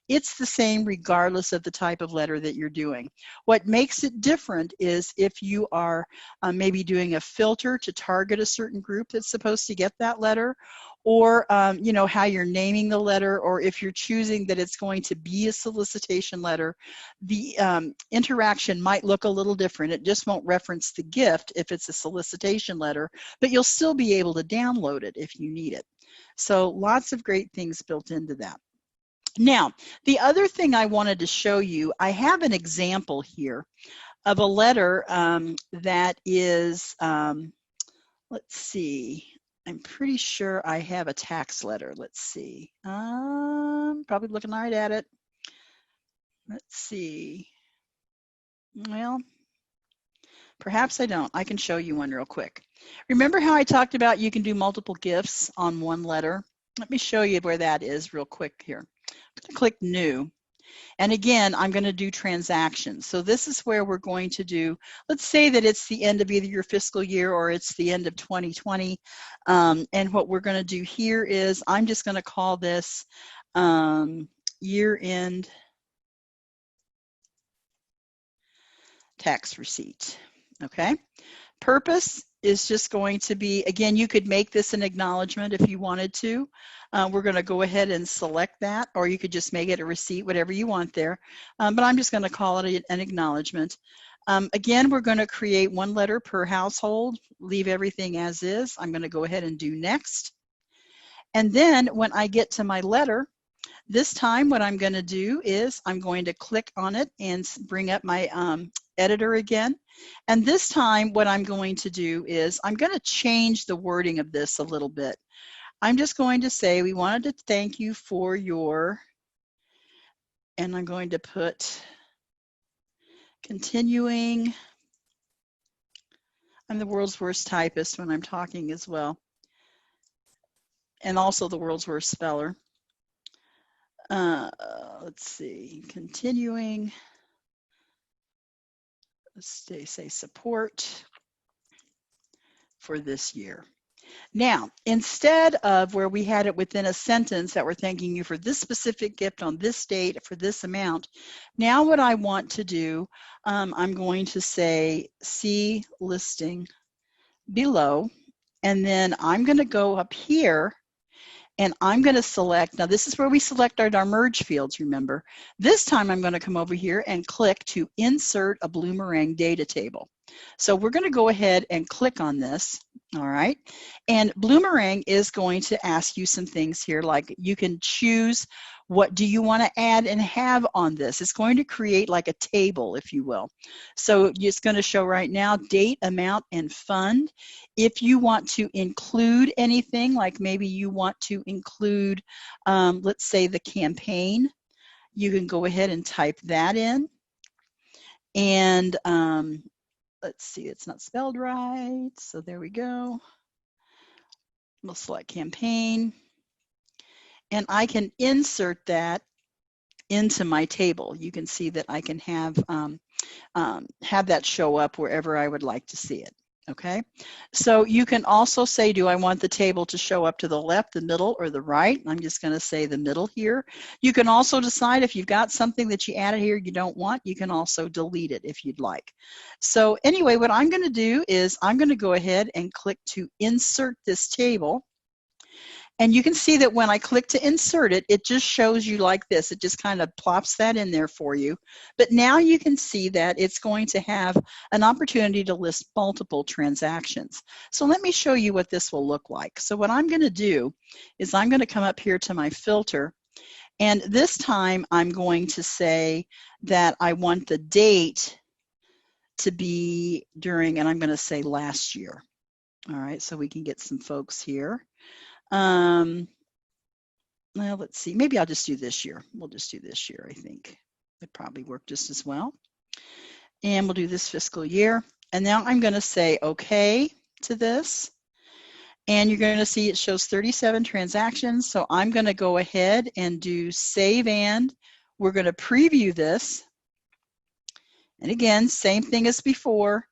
it's the same regardless of the type of letter that you're doing. What makes it different is if you are maybe doing a filter to target a certain group that's supposed to get that letter, or you know, how you're naming the letter, or if you're choosing that it's going to be a solicitation letter, the interaction might look a little different. It just won't reference the gift if it's a solicitation letter, but you'll still be able to download it if you need it. So lots of great things built into that. Now, the other thing I wanted to show you, I have an example here of a letter that is, let's see, I'm pretty sure I have a tax letter. Let's see, probably looking right at it. Let's see, well, perhaps I don't. I can show you one real quick. Remember how I talked about you can do multiple gifts on one letter? Let me show you where that is real quick here. I'm going to click New. And again, I'm going to do transactions. So this is where we're going to do, let's say that it's the end of either your fiscal year or it's the end of 2020. And what we're going to do here is I'm just going to call this year-end tax receipt. Okay. Purpose is just going to be, again, you could make this an acknowledgment if you wanted to. We're going to go ahead and select that, or you could just make it a receipt, whatever you want there. But I'm just going to call it an acknowledgment. Again, we're going to create one letter per household, leave everything as is. I'm going to go ahead and do next. And then when I get to my letter, this time what I'm going to do is I'm going to click on it and bring up my editor again. And this time what I'm going to do is I'm going to change the wording of this a little bit. I'm just going to say we wanted to thank you for your, and I'm going to put continuing. I'm the world's worst typist when I'm talking as well, and also the world's worst speller. Let's see, continuing, let's say support for this year. Now, instead of where we had it within a sentence that we're thanking you for this specific gift on this date for this amount, now what I want to do, I'm going to say see listing below, and then I'm going to go up here and I'm going to select, now this is where we select our merge fields, remember. This time I'm going to come over here and click to insert a Bloomerang data table. So we're going to go ahead and click on this, all right? And Bloomerang is going to ask you some things here, like you can choose what do you want to add and have on this. It's going to create like a table, if you will. So it's going to show right now date, amount, and fund. If you want to include anything, like maybe you want to include, let's say the campaign, you can go ahead and type that in. And let's see, it's not spelled right. So there we go. We'll select campaign. and I can insert that into my table. You can see that I can have that show up wherever I would like to see it. Okay, so you can also say, do I want the table to show up to the left, the middle, or the right? I'm just going to say the middle here. You can also decide if you've got something that you added here you don't want, you can also delete it if you'd like. So anyway, what I'm going to do is I'm going to go ahead and click to insert this table. And you can see that when I click to insert it, it just shows you like this. It just kind of plops that in there for you. But now you can see that it's going to have an opportunity to list multiple transactions. So let me show you what this will look like. So what I'm going to do is I'm going to come up here to my filter. And this time I'm going to say that I want the date to be during, and I'm going to say last year. All right, so we can get some folks here. Well, let's see, maybe I'll just do this year. We'll just do this year, I think. It'd probably work just as well. And we'll do this fiscal year. And now I'm going to say okay to this. And you're going to see it shows 37 transactions. So I'm going to go ahead and do save, and we're going to preview this. And again, same thing as before.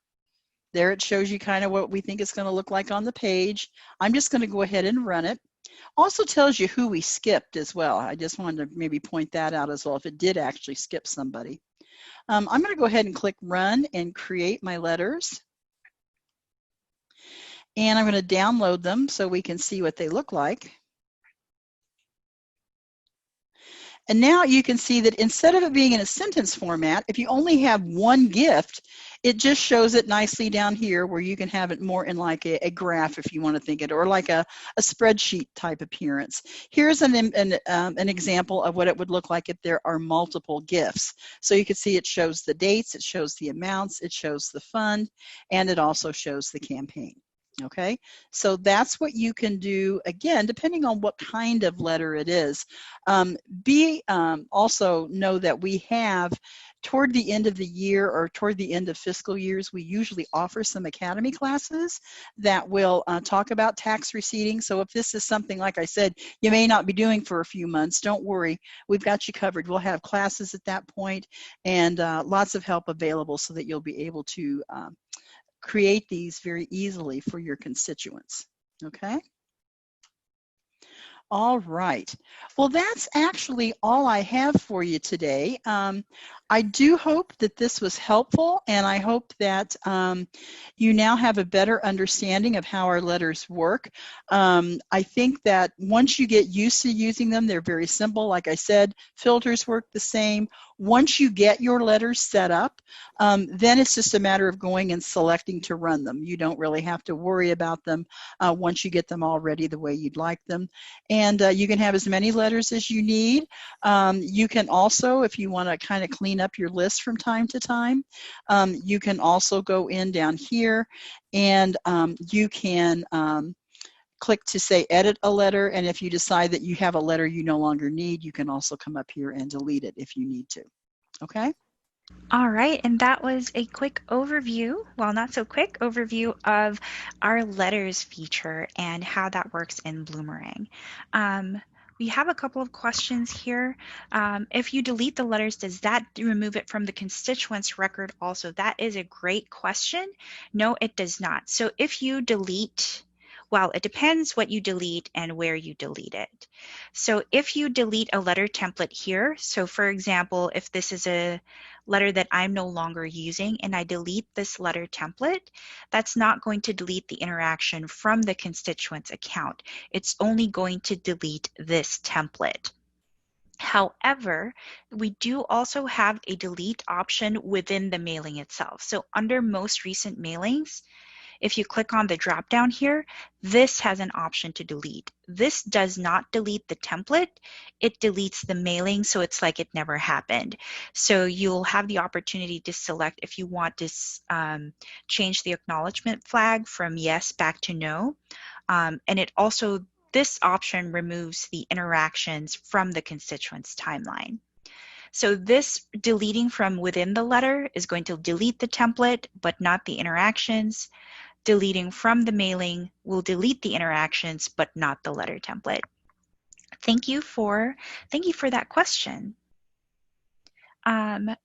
There it shows you kind of what we think it's going to look like on the page. I'm just going to go ahead and run it. Also tells you who we skipped as well. I just wanted to maybe point that out as well if it did actually skip somebody. I'm going to go ahead and click run and create my letters. And I'm going to download them so we can see what they look like. And now you can see that instead of it being in a sentence format, if you only have one gift, it just shows it nicely down here where you can have it more in like a graph if you want to think it, or like a spreadsheet type appearance. Here's an example of what it would look like if there are multiple gifts. So you can see it shows the dates, it shows the amounts, it shows the fund, and it also shows the campaign. Okay, so that's what you can do, again, depending on what kind of letter it is. Also know that we have, toward the end of the year or toward the end of fiscal years, we usually offer some academy classes that will talk about tax receipting. So if this is something, like I said, you may not be doing for a few months, don't worry, we've got you covered. We'll have classes at that point and lots of help available so that you'll be able to create these very easily for your constituents. Okay. All right. Well, that's actually all I have for you today. I do hope that this was helpful, and I hope that you now have a better understanding of how our letters work. I think that once you get used to using them, they're very simple. Like I said, filters work the same. Once you get your letters set up, then it's just a matter of going and selecting to run them. You don't really have to worry about them once you get them all ready the way you'd like them. And you can have as many letters as you need. You can also, if you want to kind of clean up your list from time to time, you can also go in down here and you can click to say edit a letter, and if you decide that you have a letter you no longer need, you can also come up here and delete it if you need to. Okay? All right, and that was a quick overview, well, not so quick overview of our letters feature and how that works in Bloomerang. We have a couple of questions here. If you delete the letters, does that remove it from the constituents record also? That is a great question. No, it does not. So if you delete, well, it depends what you delete and where you delete it. So if you delete a letter template here, so for example, if this is a letter that I'm no longer using and I delete this letter template, that's not going to delete the interaction from the constituents account. It's only going to delete this template. However, we do also have a delete option within the mailing itself. So under most recent mailings, if you click on the drop down here, this has an option to delete. This does not delete the template, it deletes the mailing, so it's like it never happened. So you'll have the opportunity to select if you want to change the acknowledgement flag from yes back to no. And it also, this option removes the interactions from the constituents timeline. So this deleting from within the letter is going to delete the template, but not the interactions. Deleting from the mailing will delete the interactions, but not the letter template. Thank you for that question.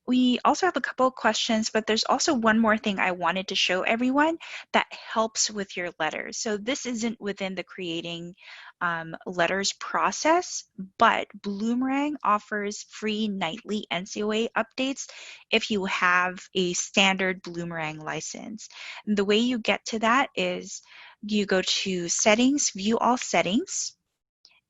We also have a couple of questions, but there's also one more thing I wanted to show everyone that helps with your letters. So this isn't within the creating letters process, but Bloomerang offers free nightly NCOA updates if you have a standard Bloomerang license. And the way you get to that is you go to Settings, View All Settings,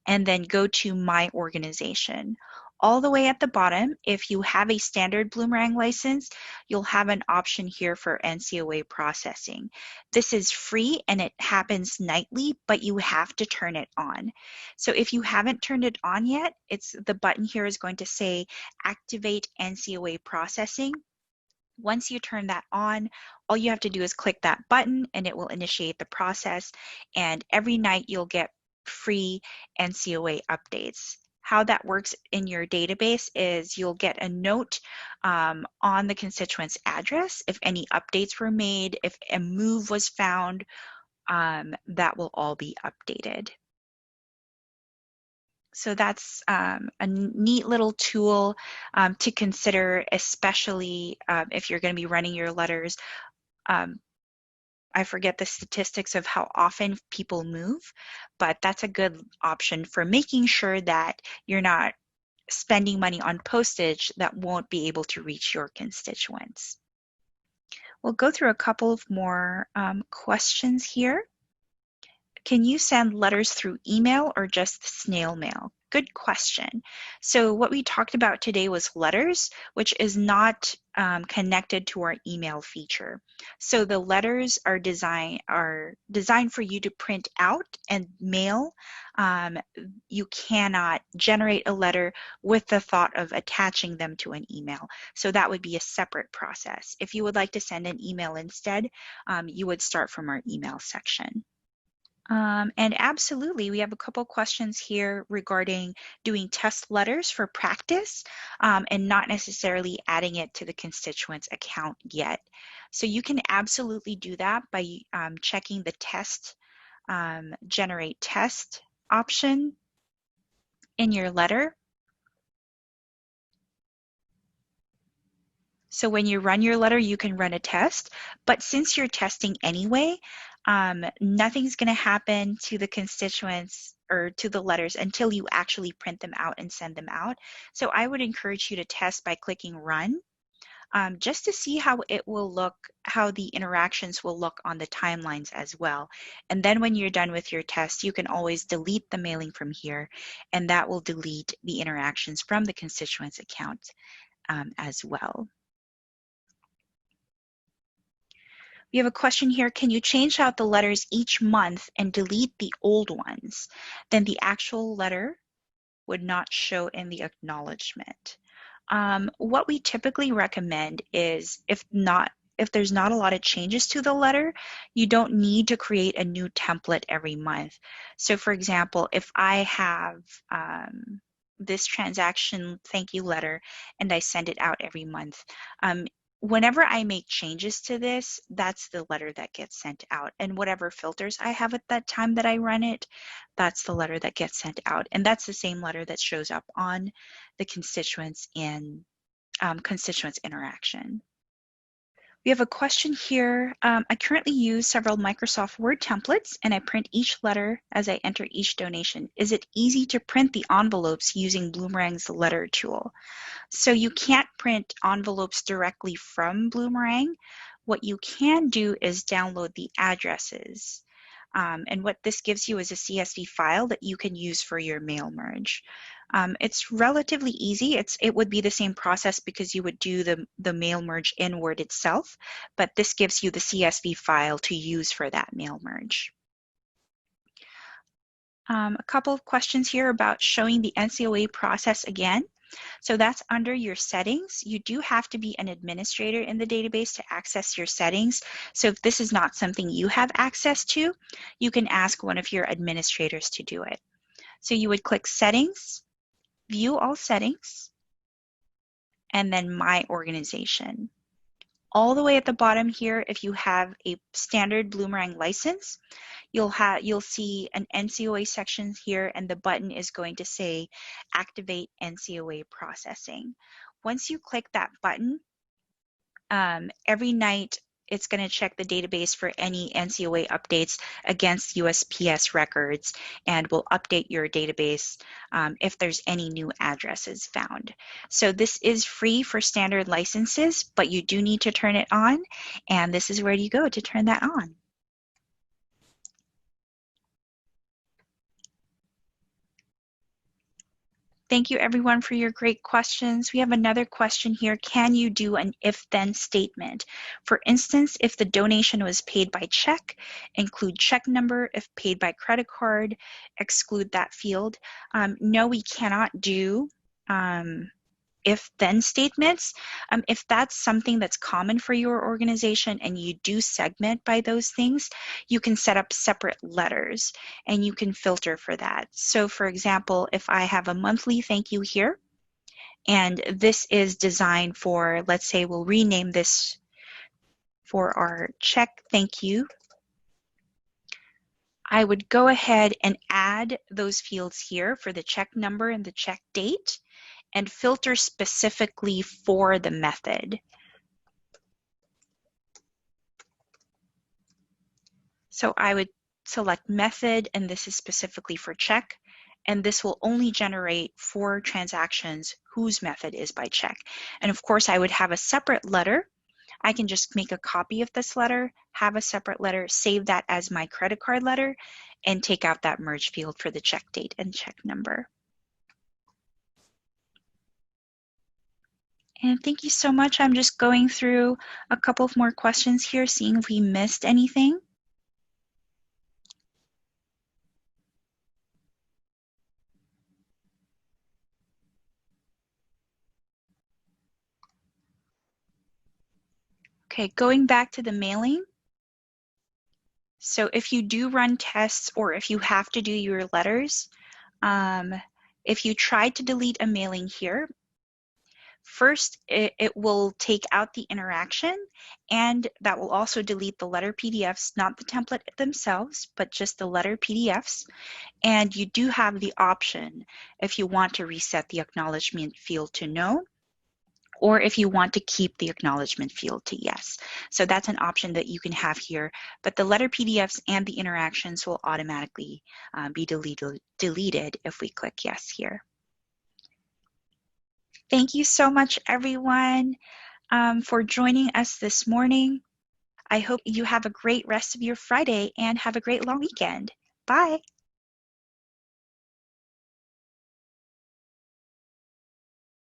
and then go to My Organization. All the way at the bottom, if you have a standard Bloomerang license, you'll have an option here for NCOA processing. This is free and it happens nightly, but you have to turn it on. So if you haven't turned it on yet, the button here is going to say Activate NCOA Processing. Once you turn that on, all you have to do is click that button and it will initiate the process. And every night you'll get free NCOA updates. How that works in your database is you'll get a note on the constituent's address if any updates were made, if a move was found, that will all be updated. So that's a neat little tool to consider, especially if you're going to be running your letters. I forget the statistics of how often people move, but that's a good option for making sure that you're not spending money on postage that won't be able to reach your constituents. We'll go through a couple of more questions here. Can you send letters through email or just snail mail? Good question. So what we talked about today was letters, which is not connected to our email feature. So the letters are designed for you to print out and mail. You cannot generate a letter with the thought of attaching them to an email. So that would be a separate process. If you would like to send an email instead, you would start from our email section. And absolutely, we have a couple questions here regarding doing test letters for practice and not necessarily adding it to the constituent's account yet. So you can absolutely do that by checking the test, generate test option in your letter. So when you run your letter, you can run a test, but since you're testing anyway, nothing's going to happen to the constituents or to the letters until you actually print them out and send them out. So I would encourage you to test by clicking run, just to see how it will look, how the interactions will look on the timelines as well. And then when you're done with your test, you can always delete the mailing from here, and that will delete the interactions from the constituents account as well. We have a question here. Can you change out the letters each month and delete the old ones? Then the actual letter would not show in the acknowledgement. What we typically recommend is if there's not a lot of changes to the letter, you don't need to create a new template every month. So for example, if I have this transaction thank you letter and I send it out every month, whenever I make changes to this, that's the letter that gets sent out. And whatever filters I have at that time that I run it, that's the letter that gets sent out. And that's the same letter that shows up on the constituents in constituents interaction. We have a question here. I currently use several Microsoft Word templates and I print each letter as I enter each donation. Is it easy to print the envelopes using Bloomerang's letter tool? So you can't print envelopes directly from Bloomerang. What you can do is download the addresses. And what this gives you is a CSV file that you can use for your mail merge. It's relatively easy. It would be the same process because you would do the mail merge in Word itself, but this gives you the CSV file to use for that mail merge. A couple of questions here about showing the NCOA process again. So that's under your settings. You do have to be an administrator in the database to access your settings. So if this is not something you have access to, you can ask one of your administrators to do it. So you would click Settings, View All Settings, and then My Organization. all the way at the bottom here, if you have a standard Bloomerang license, you'll see an NCOA section here, and the button is going to say Activate NCOA Processing. Once you click that button, every night it's going to check the database for any NCOA updates against USPS records, and will update your database if there's any new addresses found. So this is free for standard licenses, but you do need to turn it on, and this is where you go to turn that on. Thank you everyone for your great questions. We have another question here. Can you do an if-then statement? For instance, if the donation was paid by check, include check number. If paid by credit card, exclude that field. No, we cannot do if-then statements. If that's something that's common for your organization and you do segment by those things, you can set up separate letters and you can filter for that. So for example, if I have a monthly thank you here, and this is designed for, let's say we'll rename this for our check thank you, I would go ahead and add those fields here for the check number and the check date, and filter specifically for the method. So I would select method, and this is specifically for check, and this will only generate for transactions whose method is by check. And of course, I would have a separate letter. I can just make a copy of this letter, have a separate letter, save that as my credit card letter, and take out that merge field for the check date and check number. And thank you so much. I'm just going through a couple of more questions here, seeing if we missed anything. Okay, going back to the mailing. So if you do run tests, or if you have to do your letters, if you try to delete a mailing here, first, it will take out the interaction, and that will also delete the letter PDFs, not the template themselves, but just the letter PDFs. And you do have the option if you want to reset the acknowledgement field to no, or if you want to keep the acknowledgement field to yes. So that's an option that you can have here, but the letter PDFs and the interactions will automatically be deleted if we click yes here. Thank you so much, everyone, for joining us this morning. I hope you have a great rest of your Friday and have a great long weekend. Bye.